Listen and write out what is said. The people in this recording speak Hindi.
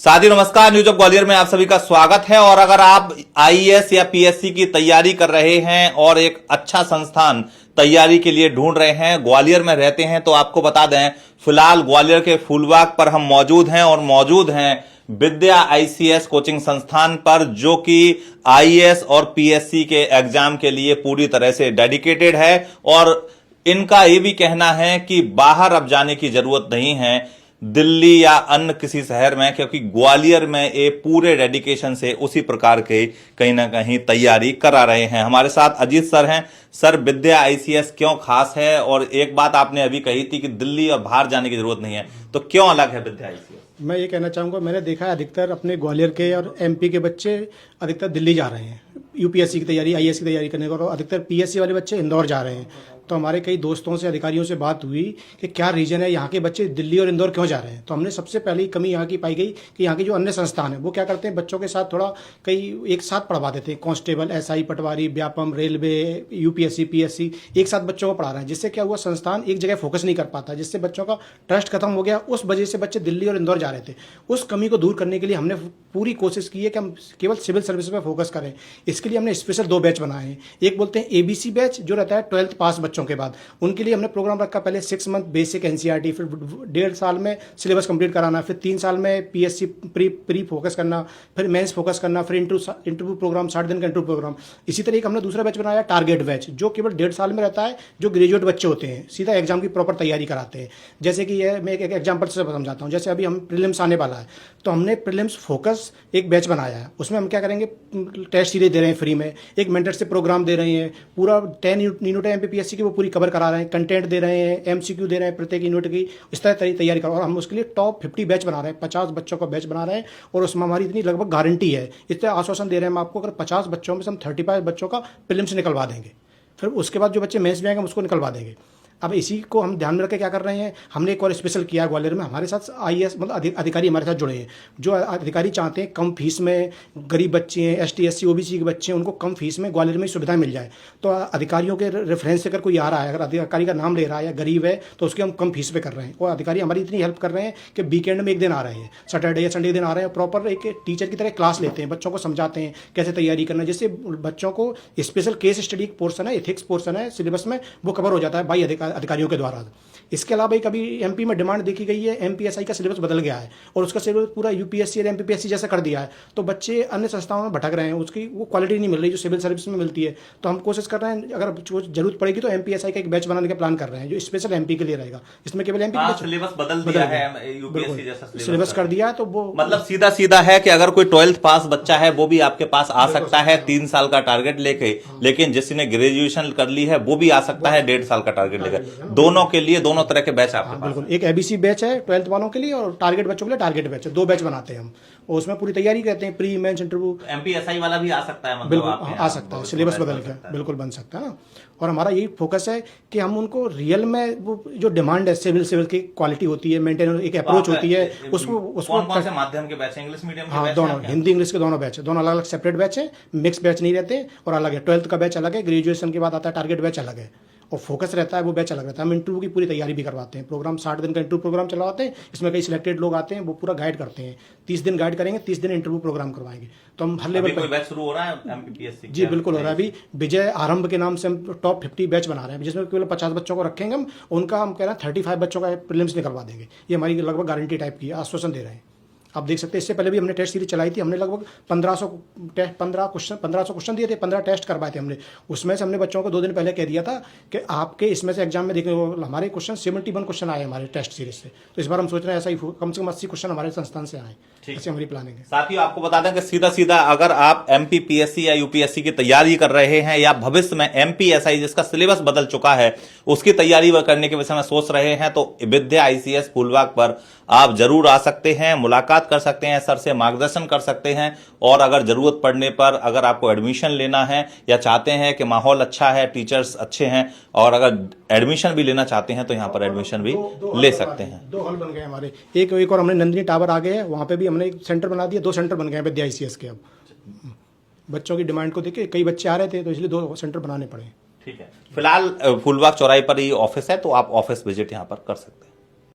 साथी नमस्कार, न्यूज ऑफ ग्वालियर में आप सभी का स्वागत है। और अगर आप आईएएस या पीएससी की तैयारी कर रहे हैं और एक अच्छा संस्थान तैयारी के लिए ढूंढ रहे हैं, ग्वालियर में रहते हैं, तो आपको बता दें फिलहाल ग्वालियर के फूलबाग पर हम मौजूद हैं और मौजूद हैं विद्या आईसीएस कोचिंग संस्थान पर, जो कि आईएएस और पीएससी के एग्जाम के लिए पूरी तरह से डेडिकेटेड है। और इनका यह भी कहना है कि बाहर अब जाने की जरूरत नहीं है दिल्ली या अन्य किसी शहर में, क्योंकि ग्वालियर में ये पूरे डेडिकेशन से उसी प्रकार के कहीं ना कहीं तैयारी करा रहे हैं। हमारे साथ अजीत सर हैं। सर, विद्या आईसीएस क्यों खास है? और एक बात आपने अभी कही थी कि दिल्ली और बाहर जाने की जरूरत नहीं है, तो क्यों अलग है विद्या आईसीएस? मैं ये कहना चाहूँगा, मैंने देखा है अधिकतर अपने ग्वालियर के और एमपी के बच्चे अधिकतर दिल्ली जा रहे हैं यूपीएससी की तैयारी, आईएएस की तैयारी करने को, और अधिकतर पीएससी वाले बच्चे इंदौर जा रहे हैं। तो हमारे कई दोस्तों से, अधिकारियों से बात हुई कि क्या रीजन है, यहाँ के बच्चे दिल्ली और इंदौर क्यों जा रहे हैं। तो हमने सबसे पहली कमी यहाँ की पाई गई कि यहाँ के जो अन्य संस्थान है वो क्या करते हैं, बच्चों के साथ थोड़ा कई एक साथ पढ़वा देते हैं। कांस्टेबल, एसआई, पटवारी, व्यापम, रेलवे, यूपीएससी, पीएससी एक साथ बच्चों को पढ़ा रहे हैं, जिससे क्या हुआ, संस्थान एक जगह फोकस नहीं कर पाता, जिससे बच्चों का ट्रस्ट खत्म हो गया। उस वजह से बच्चे दिल्ली और इंदौर जा रहे थे। उस कमी को दूर करने के लिए हमने पूरी कोशिश की है कि हम केवल सिविल सर्विस में फोकस करें। इसके लिए हमने स्पेशल 2 बैच बनाए हैं। एक बोलते हैं एबीसी बैच, जो रहता है 12th पास बच्चों के बाद, उनके लिए हमने प्रोग्राम रखा। पहले 6 मंथ बेसिक एनसीईआरटी, फिर 1.5 साल में सिलेबस कंप्लीट कराना, फिर 3 साल में पीएससी प्री फोकस करना, फिर मेंस फोकस करना, फिर इंटरव्यू प्रोग्राम, 60 दिन का इंटरव्यू प्रोग्राम। इसी तरह हमने दूसरा बैच बनाया टारगेट बैच, जो केवल 1.5 साल में रहता है, जो ग्रेजुएट बच्चे होते हैं, सीधा एग्जाम की प्रॉपर तैयारी कराते हैं। जैसे कि ये मैं एक एग्जाम्पल से समझाता हूँ। जैसे अभी हम प्रीलिम्स आने वाला है, तो हमने प्रीलिम्स फोकस एक बैच बनाया है। उसमें हम क्या करेंगे, टेस्ट सीरीज दे रहे हैं फ्री में, एक मेंटर से प्रोग्राम दे रहे हैं, पूरा 10 यूनिट है एमपीपीएससी की, वो पूरी कवर करा रहे हैं, कंटेंट दे रहे हैं, एमसीक्यू दे रहे हैं प्रत्येक यूनिट की। इस तरह तैयारी करो। और हम उसके लिए टॉप 50 बैच बना रहे हैं, 50 बच्चों का बैच बना रहे हैं। और उसमें हमारी इतनी लगभग गारंटी है, इस तरह आश्वासन दे रहे हैं हम आपको, अगर 50 बच्चों में से हम 35 बच्चों का प्रीलिम्स निकलवा देंगे, फिर उसके बाद जो बच्चे मेंस में आएंगे हम उसको निकलवा देंगे। अब इसी को हम ध्यान में रख के क्या कर रहे हैं, हमने एक और स्पेशल किया ग्वालियर में। हमारे साथ आईएएस मतलब अधिकारी हमारे साथ जुड़े हैं, जो अधिकारी चाहते हैं कम फीस में, गरीब बच्चे हैं, एसटी एससी ओबीसी के बच्चे हैं, उनको कम फीस में ग्वालियर में सुविधाएं मिल जाए। तो अधिकारियों के रेफरेंस से अगर कोई आ रहा है, अगर अधिकारी का नाम ले रहा है या गरीब है, तो उसके हम कम फीस पे कर रहे हैं। और अधिकारी हमारी इतनी हेल्प कर रहे हैं कि वीकेंड में एक दिन आ रहे हैं, सैटरडे या संडे दिन आ रहे हैं, प्रॉपर एक टीचर की तरह क्लास लेते हैं, बच्चों को समझाते हैं कैसे तैयारी करना, जिससे बच्चों को स्पेशल केस स्टडी पोर्सन है, एथिक्स पोर्सन है सिलेबस में, वो कवर हो जाता है भाई अधिकारियों के द्वारा। इसके अलावा कभी एमपी में डिमांड देखी गई है, एमपीएसआई का सिलेबस बदल गया है और उसका सिलेबस पूरा यूपीएससी और एमपीपीएससी जैसा कर दिया है, तो बच्चे अन्य संस्थाओं में भटक रहे हैं, उसकी वो क्वालिटी नहीं मिल रही जो सिविल सर्विस में मिलती है। तो हम कोशिश कर रहे हैं, अगर जरूरत पड़ेगी तो एमपीएसआई का एक बैच बनाने का प्लान कर रहे हैं, जो स्पेशल एमपी के लिए रहेगा। इसमें केवल एमपी सिलेबस बदल दिया है, यूपीएससी जैसा सिलेबस कर दिया है। तो वो मतलब सीधा सीधा है कि अगर कोई 12th पास बच्चा है वो भी आपके पास आ सकता है 3 साल का टारगेट लेके, लेकिन जिसने ग्रेजुएशन कर ली है वो भी आ सकता है 1.5 साल का टारगेट लेकर। दोनों के लिए दोनों तरह के बैच आपके बिल्कुल, एक एबीसी बैच है 12th वालों के लिए, और टारगेट बच्चों के लिए टारगेट बैच है। 2 बैच बनाते हैं हम, और उसमें पूरी तैयारी करते हैं, प्री मेंस इंटरव्यू। एमपीएसआई वाला भी आ सकता है, मतलब बिल्कुल आ सकता है, सिलेबस बदल के बिल्कुल बन सकता है ना। और हमारा यही फोकस है कि हम उनको रियल में वो जो डिमांड है सिविल की क्वालिटी होती है, मेंटेन एक अप्रोच होती है, उसको कौन से माध्यम के बैच, इंग्लिश मीडियम के? हाँ, दोनों, हिंदी इंग्लिश के दोनों बैच है, दोनों अलग अलग सेपरेट बैच है, मिक्स बैच नहीं रहते, और अलग है। 12th का बैच अलग है, ग्रेजुएशन के बाद आता है टारगेट बैच अलग है, और फोकस रहता है वो बैच अलग रहता है। हम इंटरव्यू की पूरी तैयारी भी करवाते हैं, प्रोग्राम 60 दिन का इंटरव्यू प्रोग्राम चलवाते हैं। इसमें कई सिलेक्टेड लोग आते हैं, वो पूरा गाइड करते हैं। 30 दिन गाइड करेंगे, 30 दिन इंटरव्यू प्रोग्राम करवाएंगे। तो हम हर लेवल पर बैच शुरू हो रहा है एमपीपीएससी? जी बिल्कुल हो रहा है। अभी विजय आरंभ के नाम से हम टॉप 50 बैच बना रहे हैं, जिसमें केवल 50 बच्चों को रखेंगे हम, उनका हम कह रहे हैं 35 बच्चों का प्रीलिम्स निकलवा देंगे। ये हमारी लगभग गारंटी टाइप की आश्वासन दे रहे हैं। आप देख सकते हैं, इससे पहले भी हमने टेस्ट सीरीज चलाई थी, हमने लगभग 1500 क्वेश्चन दिए थे, 15 टेस्ट करवाए थे हमने। उसमें से हमने बच्चों को 2 दिन पहले कह दिया था कि आपके इसमें से एग्जाम में देखें, हमारे क्वेश्चन 71 क्वेश्चन आए हमारे टेस्ट सीरीज से। तो इस बार हम सोच रहे हैं ऐसा ही कम से कम 80 क्वेश्चन हमारे संस्थान से आए, ऐसे हमारी प्लानिंग है। साथियों, आपको बता दें कि सीधा सीधा अगर आप एमपीपीएससी या यूपीएससी की तैयारी कर रहे हैं, या भविष्य में एमपीएसआई जिसका सिलेबस बदल चुका है उसकी तैयारी करने के विषय में सोच रहे हैं, तो विद्या आईसीएस फूलबाग पर आप जरूर आ सकते हैं, मुलाकात कर सकते हैं, सर से मार्गदर्शन कर सकते हैं। और अगर जरूरत पड़ने पर अगर आपको एडमिशन लेना है या चाहते हैं कि माहौल अच्छा है, टीचर्स अच्छे हैं, और अगर एडमिशन भी लेना चाहते हैं तो यहाँ पर एडमिशन भी ले सकते हैं। 2 हॉल बन गए हमारे, एक और हमने नंदिनी टावर आ गए हैं, वहाँ पे भी हमने एक सेंटर बना दिया। 2 सेंटर बन गए हैं विद्या आईसीएस के। अब बच्चों की डिमांड को देखे कई बच्चे आ रहे थे, तो इसलिए 2 सेंटर बनाने पड़े। ठीक है, फिलहाल फूलबाग चौराहे पर ही ऑफिस है, तो आप ऑफिस विजिट यहाँ पर कर सकते हैं।